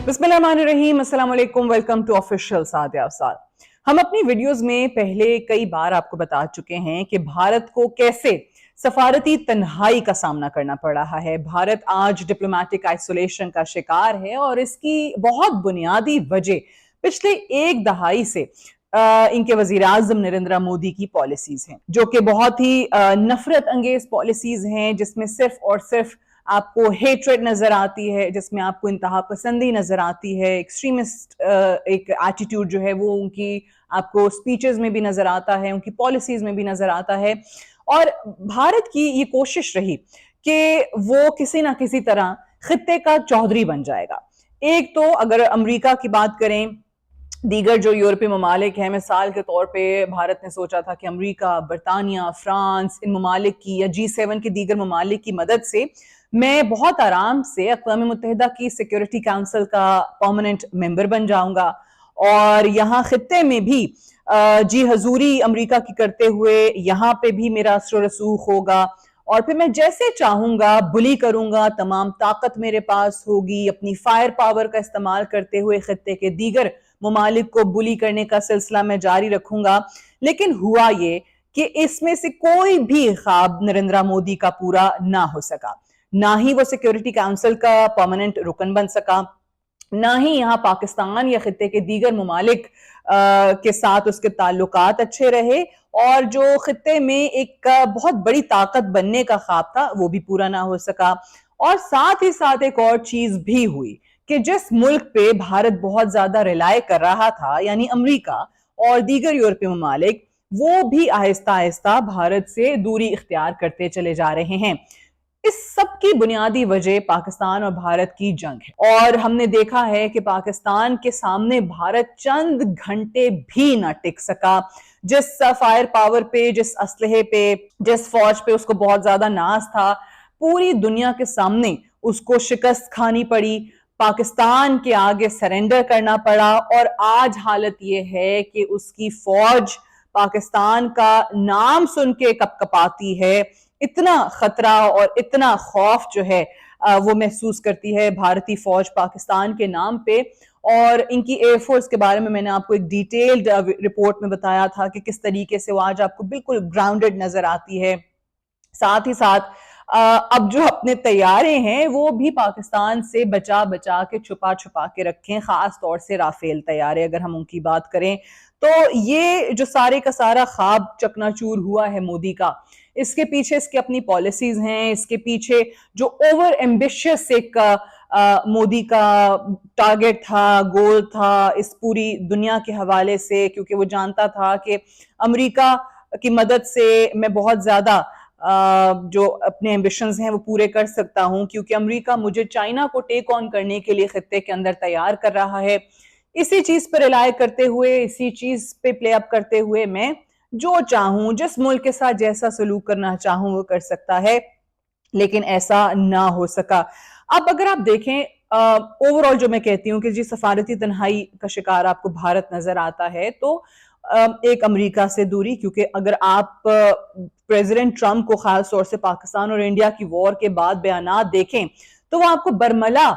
बिस्मिल्लाहिर्रहमानिर्रहीम, अस्सलाम वालेकुम, वेलकम टू ऑफिशियल साद या साल। हम अपनी वीडियोस में पहले कई बार आपको बता चुके हैं कि भारत को कैसे सफारती तन्हाई का सामना करना पड़ रहा है। भारत आज डिप्लोमेटिक आइसोलेशन का शिकार है और इसकी बहुत बुनियादी वजह पिछले एक दहाई से इनके वजीर आजम नरेंद्र मोदी की पॉलिसीज हैं, जो कि बहुत ही नफरत अंगेज पॉलिसीज हैं, जिसमें सिर्फ और सिर्फ आपको हेट्रेड नजर आती है, जिसमें आपको इंतहा पसंदी नजर आती है, एक्सट्रीमिस्ट एक एटीट्यूड जो है वो उनकी आपको स्पीचेस में भी नजर आता है, उनकी पॉलिसीज में भी नजर आता है। और भारत की ये कोशिश रही कि वो किसी ना किसी तरह खित्ते का चौधरी बन जाएगा। एक तो अगर अमेरिका की बात करें, दीगर जो यूरोपीय ममालिक हैं, मिसाल के तौर पे भारत ने सोचा था कि अमेरिका, बरतानिया, फ्रांस, इन ममालिक की या G7 के दीगर ममालिक की मदद से मैं बहुत आराम से अक़वाम मुत्तहिदा की सिक्योरिटी काउंसिल का परमानेंट मेंबर बन जाऊंगा और यहाँ खित्ते में भी जी हजूरी अमेरिका की करते हुए यहाँ पे भी मेरा असर रसूख होगा और फिर मैं जैसे चाहूंगा बुली करूंगा, तमाम ताकत मेरे पास होगी, अपनी फायर पावर का इस्तेमाल करते हुए खित्ते के दीगर ममालिक को बुली करने का सिलसिला मैं जारी रखूंगा। लेकिन हुआ ये कि इसमें से कोई भी ख्वाब नरेंद्र मोदी का पूरा ना हो सका। ना ही वो सिक्योरिटी काउंसिल का परमानेंट रुकन बन सका, ना ही यहाँ पाकिस्तान या खित्ते के दीगर ममालिक के साथ उसके ताल्लुकात अच्छे रहे और जो खित्ते में एक बहुत बड़ी ताकत बनने का ख्वाब था वो भी पूरा ना हो सका। और साथ ही साथ एक और चीज भी हुई कि जिस मुल्क पे भारत बहुत ज्यादा रिलाय कर रहा था, यानी अमेरिका और दीगर यूरोपीय ममालिक, वो भी आहिस्ता आहिस्ता भारत से दूरी इख्तियार करते चले जा रहे हैं। इस सब की बुनियादी वजह पाकिस्तान और भारत की जंग है और हमने देखा है कि पाकिस्तान के सामने भारत चंद घंटे भी ना टिक सका। जिस फायर पावर पे, जिस असलहे पे, जिस फौज पे उसको बहुत ज्यादा नाज था, पूरी दुनिया के सामने उसको शिकस्त खानी पड़ी, पाकिस्तान के आगे सरेंडर करना पड़ा और आज हालत यह है कि उसकी फौज पाकिस्तान का नाम सुन के कपकपाती है। इतना खतरा और इतना खौफ जो है वो महसूस करती है भारतीय फौज पाकिस्तान के नाम पे। और इनकी एयरफोर्स के बारे में मैंने आपको एक डिटेल्ड रिपोर्ट में बताया था कि किस तरीके से वो आज आपको बिल्कुल ग्राउंडेड नजर आती है। साथ ही साथ अब जो अपने तैयारे हैं वो भी पाकिस्तान से बचा बचा के छुपा छुपा के रखें, खास तौर से राफेल तैयारे अगर हम उनकी बात करें तो ये जो सारे का सारा ख्वाब चकनाचूर हुआ है मोदी का, इसके पीछे इसकी अपनी पॉलिसीज हैं, इसके पीछे जो ओवर एम्बिशियस एक मोदी का टारगेट था, गोल था इस पूरी दुनिया के हवाले से, क्योंकि वो जानता था कि अमेरिका की मदद से मैं बहुत ज्यादा जो अपने एम्बिशंस हैं वो पूरे कर सकता हूं, क्योंकि अमेरिका मुझे चाइना को टेक ऑन करने के लिए खित्ते के अंदर तैयार कर रहा है। इसी चीज पर रिलाय करते हुए, इसी चीज पे प्ले अप करते हुए मैं जो चाहूं, जिस मुल्क के साथ जैसा सलूक करना चाहूं वो कर सकता है, लेकिन ऐसा ना हो सका। अब अगर आप देखें ओवरऑल जो मैं कहती हूँ कि जी सफारती तन्हाई का शिकार आपको भारत नजर आता है, तो एक अमेरिका से दूरी, क्योंकि अगर आप प्रेसिडेंट ट्रंप को खास तौर से पाकिस्तान और इंडिया की वॉर के बाद बयानात देखें तो वो आपको बरमला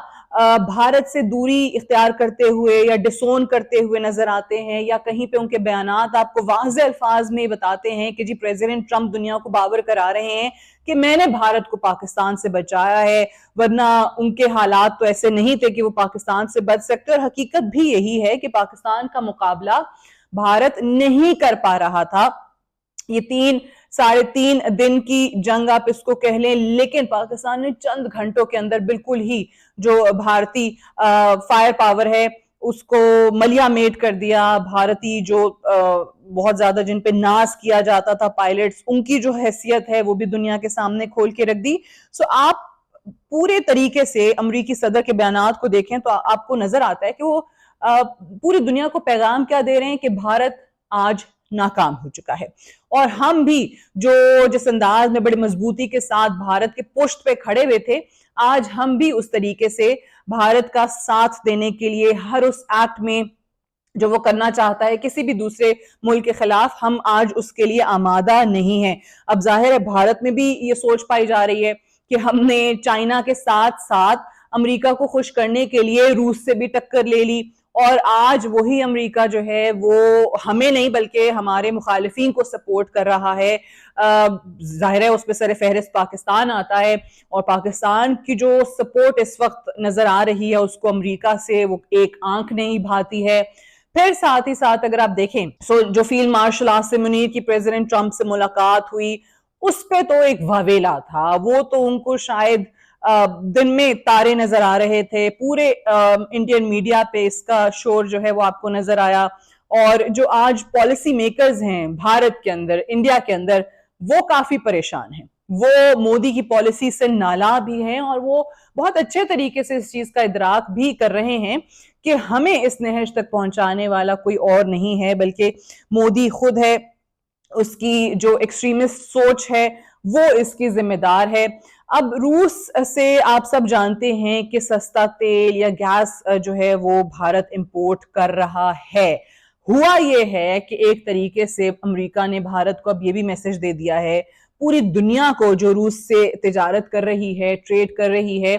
भारत से दूरी इख्तियार करते हुए या डिसोन करते हुए नजर आते हैं, या कहीं पे उनके बयानात आपको वाज़ेह अल्फाज में बताते हैं कि जी प्रेसिडेंट ट्रंप दुनिया को बावर करा रहे हैं कि मैंने भारत को पाकिस्तान से बचाया है, वरना उनके हालात तो ऐसे नहीं थे कि वो पाकिस्तान से बच सकते। और हकीकत भी यही है कि पाकिस्तान का मुकाबला भारत नहीं कर पा रहा था। ये 3-3.5 दिन की जंग आप इसको कह लें, लेकिन पाकिस्तान ने चंद घंटों के अंदर बिल्कुल ही जो भारतीय फायर पावर है उसको मलिया मेट कर दिया। भारतीय जो बहुत ज्यादा जिन पे नाज किया जाता था पायलट्स, उनकी जो हैसियत है वो भी दुनिया के सामने खोल के रख दी। सो आप पूरे तरीके से अमरीकी सदर के बयानात को देखें तो आपको नजर आता है कि वो पूरी दुनिया को पैगाम क्या दे रहे हैं कि भारत आज नाकाम हो चुका है। और हम भी जो जिस अंदाज में बड़ी मजबूती के साथ भारत के पुष्ट पे खड़े हुए थे, आज हम भी उस तरीके से भारत का साथ देने के लिए हर उस एक्ट में जो वो करना चाहता है किसी भी दूसरे मुल्क के खिलाफ, हम आज उसके लिए आमादा नहीं है। अब जाहिर है भारत में भी ये सोच पाई जा रही है कि हमने चाइना के साथ साथ امریکہ کو خوش کرنے کے لیے روس سے بھی ٹکر لے لی، اور آج وہی امریکہ جو ہے وہ ہمیں نہیں بلکہ ہمارے مخالفین کو سپورٹ کر رہا ہے۔ ظاہر ہے اس پہ سر فہرست پاکستان آتا ہے، اور پاکستان کی جو سپورٹ اس وقت نظر آ رہی ہے اس کو امریکہ سے وہ ایک آنکھ نہیں بھاتی ہے۔ پھر ساتھ ہی ساتھ اگر آپ دیکھیں جو فیلڈ مارشل عاصم منیر کی پریزیڈنٹ ٹرمپ سے ملاقات ہوئی، اس پہ تو ایک واویلا تھا، وہ تو ان کو شاید دن میں تارے نظر آ رہے تھے، پورے انڈین میڈیا پہ اس کا شور جو ہے وہ آپ کو نظر آیا۔ اور جو آج پالیسی میکرز ہیں بھارت کے اندر، انڈیا کے اندر، وہ کافی پریشان ہیں، وہ مودی کی پالیسی سے نالاں بھی ہیں، اور وہ بہت اچھے طریقے سے اس چیز کا ادراک بھی کر رہے ہیں کہ ہمیں اس نہج تک پہنچانے والا کوئی اور نہیں ہے بلکہ مودی خود ہے، اس کی جو ایکسٹریمسٹ سوچ ہے وہ اس کی ذمہ دار ہے۔ اب روس سے آپ سب جانتے ہیں کہ سستا تیل یا گیس جو ہے وہ بھارت امپورٹ کر رہا ہے۔ ہوا یہ ہے کہ ایک طریقے سے امریکہ نے بھارت کو اب یہ بھی میسج دے دیا ہے، پوری دنیا کو جو روس سے تجارت کر رہی ہے، ٹریڈ کر رہی ہے،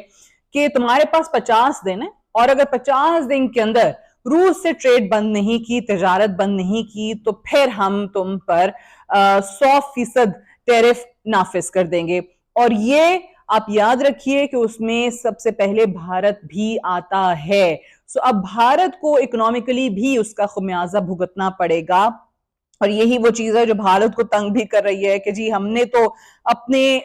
کہ تمہارے پاس 50 دن ہے، اور اگر 50 دن کے اندر روس سے ٹریڈ بند نہیں کی، تجارت بند نہیں کی، تو پھر ہم تم پر 100% ٹیرف نافذ کر دیں گے۔ اور یہ آپ یاد رکھیے کہ اس میں سب سے پہلے بھارت بھی آتا ہے۔ سو اب بھارت کو اکنامکلی بھی اس کا خمیازہ بھگتنا پڑے گا، اور یہی وہ چیز ہے جو بھارت کو تنگ بھی کر رہی ہے کہ جی ہم نے تو اپنے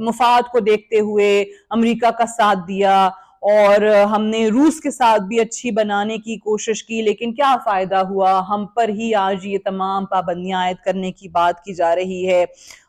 مفاد کو دیکھتے ہوئے امریکہ کا ساتھ دیا، اور ہم نے روس کے ساتھ بھی اچھی بنانے کی کوشش کی، لیکن کیا فائدہ ہوا، ہم پر ہی آج یہ تمام پابندیاں عائد کرنے کی بات کی جا رہی ہے۔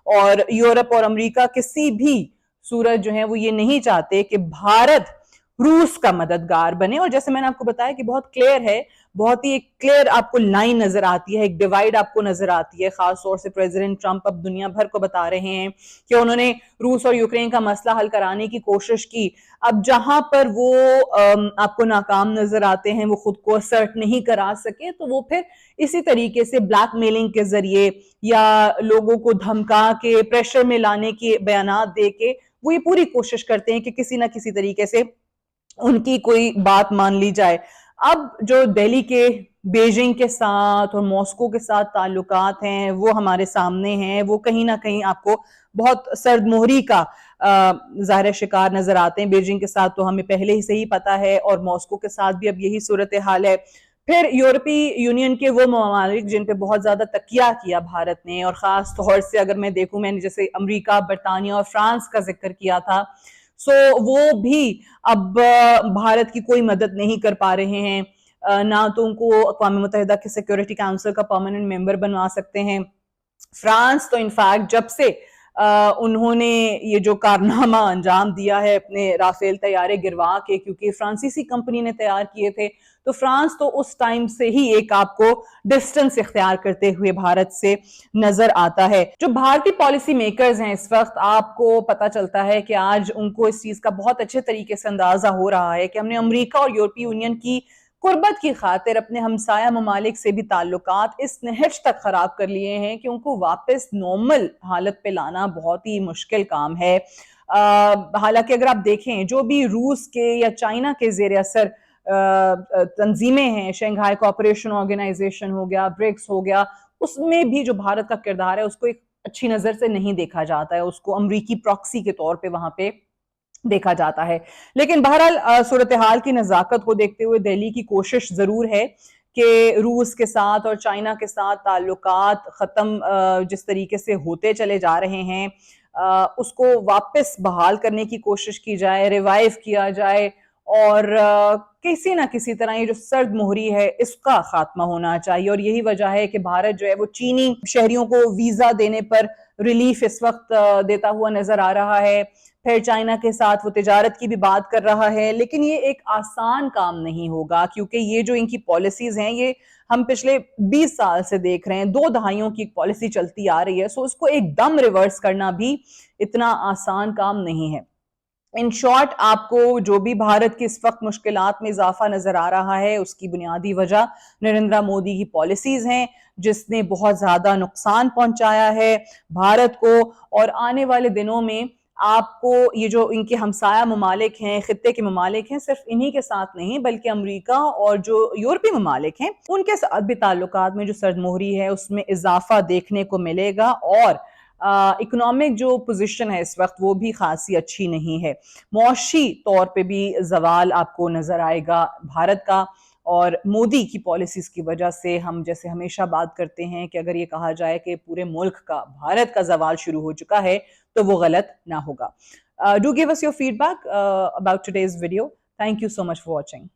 اور یورپ اور امریکہ کسی بھی صورت جو ہے وہ یہ نہیں چاہتے کہ بھارت روس کا مددگار بنے، اور جیسے میں نے آپ کو بتایا کہ بہت کلیئر ہے، بہت ہی کلیئر آپ کو لائن نظر آتی ہے، ایک ڈیوائیڈ آپ کو نظر آتی ہے، خاص طور سے پریزیڈنٹ ٹرمپ اب دنیا بھر کو بتا رہے ہیں کہ انہوں نے روس اور یوکرین کا مسئلہ حل کرانے کی کوشش کی، اب جہاں پر وہ آپ کو ناکام نظر آتے ہیں، وہ خود کو اسرٹ نہیں کرا سکے، تو وہ پھر اسی طریقے سے بلیک میلنگ کے ذریعے یا لوگوں کو دھمکا کے پریشر میں لانے کے بیانات دے کے وہ یہ پوری کوشش کرتے ہیں کہ کسی نہ کسی طریقے سے ان کی کوئی بات مان لی جائے۔ اب جو دہلی کے بیجنگ کے ساتھ اور ماسکو کے ساتھ تعلقات ہیں وہ ہمارے سامنے ہیں، وہ کہیں نہ کہیں آپ کو بہت سرد مہری کا ظاہر شکار نظر آتے ہیں۔ بیجنگ کے ساتھ تو ہمیں پہلے ہی سے ہی پتا ہے، اور ماسکو کے ساتھ بھی اب یہی صورتحال ہے۔ پھر یورپی یونین کے وہ ممالک جن پہ بہت زیادہ تکیہ کیا بھارت نے، اور خاص طور سے اگر میں دیکھوں، میں نے جیسے امریکہ، برطانیہ اور فرانس کا ذکر کیا تھا، سو وہ بھی اب بھارت کی کوئی مدد نہیں کر پا رہے ہیں، نہ تو ان کو اقوام متحدہ کے سیکیورٹی کاؤنسل کا پرماننٹ ممبر بنوا سکتے ہیں۔ فرانس تو انفیکٹ جب سے انہوں نے یہ جو کارنامہ انجام دیا ہے اپنے رافیل طیارے گروا کے، کیونکہ فرانسیسی کمپنی نے تیار کیے تھے، تو فرانس تو اس ٹائم سے ہی ایک آپ کو ڈسٹنس اختیار کرتے ہوئے بھارت سے نظر آتا ہے۔ جو بھارتی پالیسی میکرز ہیں اس وقت، آپ کو پتا چلتا ہے کہ آج ان کو اس چیز کا بہت اچھے طریقے سے اندازہ ہو رہا ہے کہ ہم نے امریکہ اور یورپی یونین کی قربت کی خاطر اپنے ہمسایہ ممالک سے بھی تعلقات اس نہج تک خراب کر لیے ہیں کہ ان کو واپس نارمل حالت پہ لانا بہت ہی مشکل کام ہے۔ حالانکہ اگر آپ دیکھیں جو بھی روس کے یا چائنا کے زیر اثر تنظیمیں ہیں، شنگھائی کوآپریشن آرگنائزیشن ہو گیا، برکس ہو گیا، اس میں بھی جو بھارت کا کردار ہے اس کو ایک اچھی نظر سے نہیں دیکھا جاتا ہے، اس کو امریکی پراکسی کے طور پہ وہاں پہ دیکھا جاتا ہے۔ لیکن بہرحال صورتحال کی نزاکت کو دیکھتے ہوئے دہلی کی کوشش ضرور ہے کہ روس کے ساتھ اور چائنا کے ساتھ تعلقات ختم جس طریقے سے ہوتے چلے جا رہے ہیں اس کو واپس بحال کرنے کی کوشش کی جائے، ریوائیو کیا جائے، اور کسی نہ کسی طرح یہ جو سرد مہری ہے اس کا خاتمہ ہونا چاہیے۔ اور یہی وجہ ہے کہ بھارت جو ہے وہ چینی شہریوں کو ویزا دینے پر ریلیف اس وقت دیتا ہوا نظر آ رہا ہے، پھر چائنا کے ساتھ وہ تجارت کی بھی بات کر رہا ہے، لیکن یہ ایک آسان کام نہیں ہوگا، کیونکہ یہ جو ان کی پالیسیز ہیں یہ ہم پچھلے 20 سال سے دیکھ رہے ہیں، 2 دہائیوں کی پالیسی چلتی آ رہی ہے، سو اس کو ایک دم ریورس کرنا بھی اتنا آسان کام نہیں ہے۔ ان شارٹ، آپ کو جو بھی بھارت کی اس وقت مشکلات میں اضافہ نظر آ رہا ہے اس کی بنیادی وجہ نریندر مودی کی پالیسیز ہیں، جس نے بہت زیادہ نقصان پہنچایا ہے بھارت کو، اور آنے والے دنوں میں आपको ये जो इनके हमसाया ममालिक हैं, खित्ते के ममालिक हैं, सिर्फ इन्हीं के साथ नहीं बल्कि अमेरिका और जो यूरोपीय ममालिक हैं उनके साथ भी ताल्लुकात में जो सरदमोहरी है उसमें इजाफा देखने को मिलेगा। और इकोनॉमिक जो पोजीशन है इस वक्त वो भी खासी अच्छी नहीं है। मौशी तौर पे भी जवाल आपको नजर आएगा भारत का। और मोदी की पॉलिसीज की वजह से हम जैसे हमेशा बात करते हैं कि अगर ये कहा जाए कि पूरे मुल्क का, भारत का जवाल शुरू हो चुका है तो वो गलत ना होगा। Do give us your feedback about today's video. Thank you so much for watching.